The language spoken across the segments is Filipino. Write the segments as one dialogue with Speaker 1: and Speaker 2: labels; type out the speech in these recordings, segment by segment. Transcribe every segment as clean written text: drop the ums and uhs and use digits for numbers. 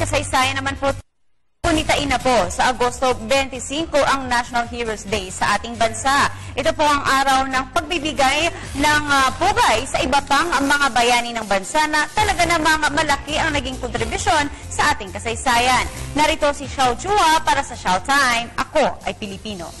Speaker 1: kasaysayan naman po, punitain na po sa Agosto 25 ang National Heroes Day sa ating bansa. Ito po ang araw ng pagbibigay ng pugay sa iba pang mga bayani ng bansa na talaga namang malaki ang naging kontribusyon sa ating kasaysayan. Narito si Xiao Chua para sa Showtime. Ako ay Pilipino.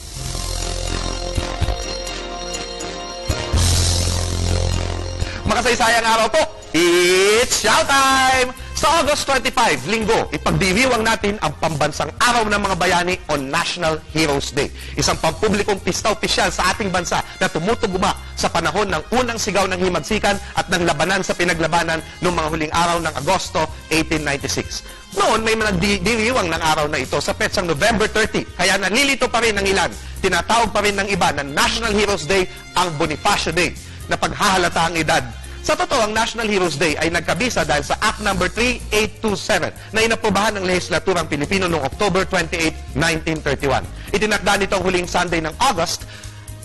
Speaker 2: Makasaysayang araw po, it's Showtime! Sa August 25, Linggo, ipagdiriwang natin ang pambansang araw ng mga bayani o National Heroes Day. Isang pampublikong pista opisyal sa ating bansa na tumutugma sa panahon ng unang sigaw ng himagsikan at ng labanan sa pinaglabanan noong mga huling araw ng Agosto 1896. Noon, may nagdiriwang ng araw na ito sa petsang November 30, kaya nalilito pa rin ng ilan. Tinatawag pa rin ng iba na National Heroes Day ang Bonifacio Day, na paghahalata ang edad. Sa totoo, ang National Heroes Day ay nagkabisa dahil sa Act No. 3827 na inaprobahan ng lehislaturang Pilipino noong October 28, 1931. Itinakda nito ang huling Sunday ng August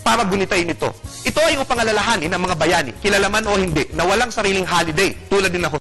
Speaker 2: para gunitain ito. Ito ay upang alalahanin ng mga bayani, kilalaman o hindi, na walang sariling holiday tulad din ng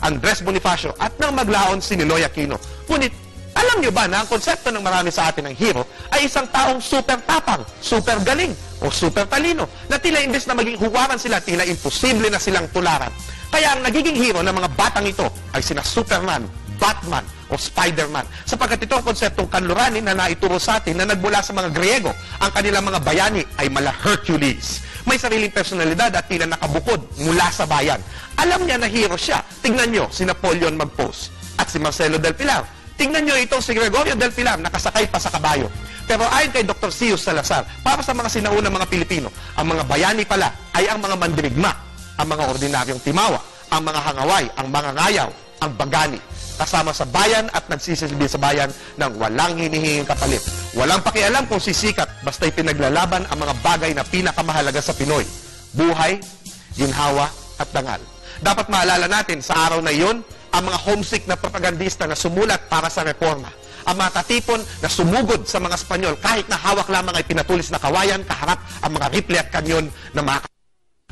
Speaker 2: Andres Bonifacio at ng maglaon si Niloy Aquino. Ngunit, alam nyo ba na ang konsepto ng marami sa atin ng hero ay isang taong super tapang, super galing, o super talino, na tila imbes na maging huwaran sila, tila imposible na silang tularan. Kaya ang nagiging hero ng mga batang ito ay sina Superman, Batman, o Spider-Man. Sapagkat ito ang konseptong kanluranin na naituro sa atin na nagmula sa mga Griego. Ang kanilang mga bayani ay mala Hercules. May sariling personalidad at tila nakabukod mula sa bayan. Alam niya na hero siya. Tingnan nyo si Napoleon Magpos at si Marcelo del Pilar. Tingnan nyo itong si Gregorio del Pilar, nakasakay pa sa kabayo. Pero ayon kay Dr. Sius Salazar, para sa mga sinaunang mga Pilipino, ang mga bayani pala ay ang mga mandirigma, ang mga ordinaryong timawa, ang mga hangaway, ang mga ngayaw, ang bagani, kasama sa bayan at nagsisilbi sa bayan ng walang hinihinging kapalit. Walang pakialam kung sisikat, basta'y pinaglalaban ang mga bagay na pinakamahalaga sa Pinoy: buhay, ginhawa, at dangal. Dapat maalala natin sa araw na iyon, ang mga homesick na propagandista na sumulat para sa reforma, ang mga tatipon na sumugod sa mga Espanyol kahit na hawak lamang ay pinatulis na kawayan kaharap ang mga rifle at kanyon na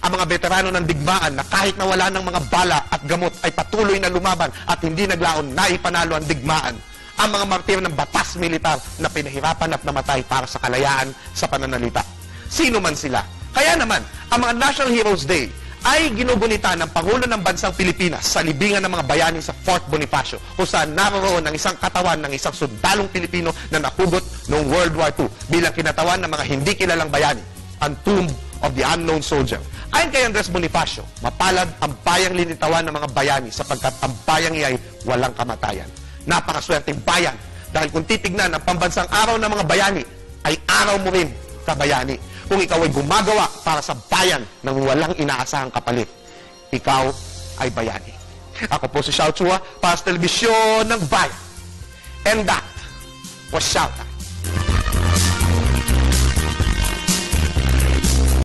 Speaker 2: ang mga veterano ng digmaan na kahit na wala ng mga bala at gamot ay patuloy na lumaban at hindi naglaon na ipanalo ang digmaan, ang mga martir ng batas militar na pinahirapan at namatay para sa kalayaan sa pananalita. Sino man sila. Kaya naman, ang mga National Heroes Day ay ginugunita ng Pangulo ng Bansang Pilipinas sa libingan ng mga bayani sa Fort Bonifacio, kung saan naroroon ang isang katawan ng isang sundalong Pilipino na nahugot noong World War II bilang kinatawan ng mga hindi kilalang bayani, ang Tomb of the Unknown Soldier. Ayon kay Andres Bonifacio, mapalad ang bayang linitawan ng mga bayani sapagkat ang bayang ay walang kamatayan. Napakaswerteng bayan dahil kung titignan ang pambansang araw ng mga bayani, ay araw mo rin, kabayani. Kung ikaw ay gumagawa para sa bayan ng walang inaasahang kapalit, ikaw ay bayani. Ako po si Xiao Chua para sa telebisyon ng bayan. And that was Showtime.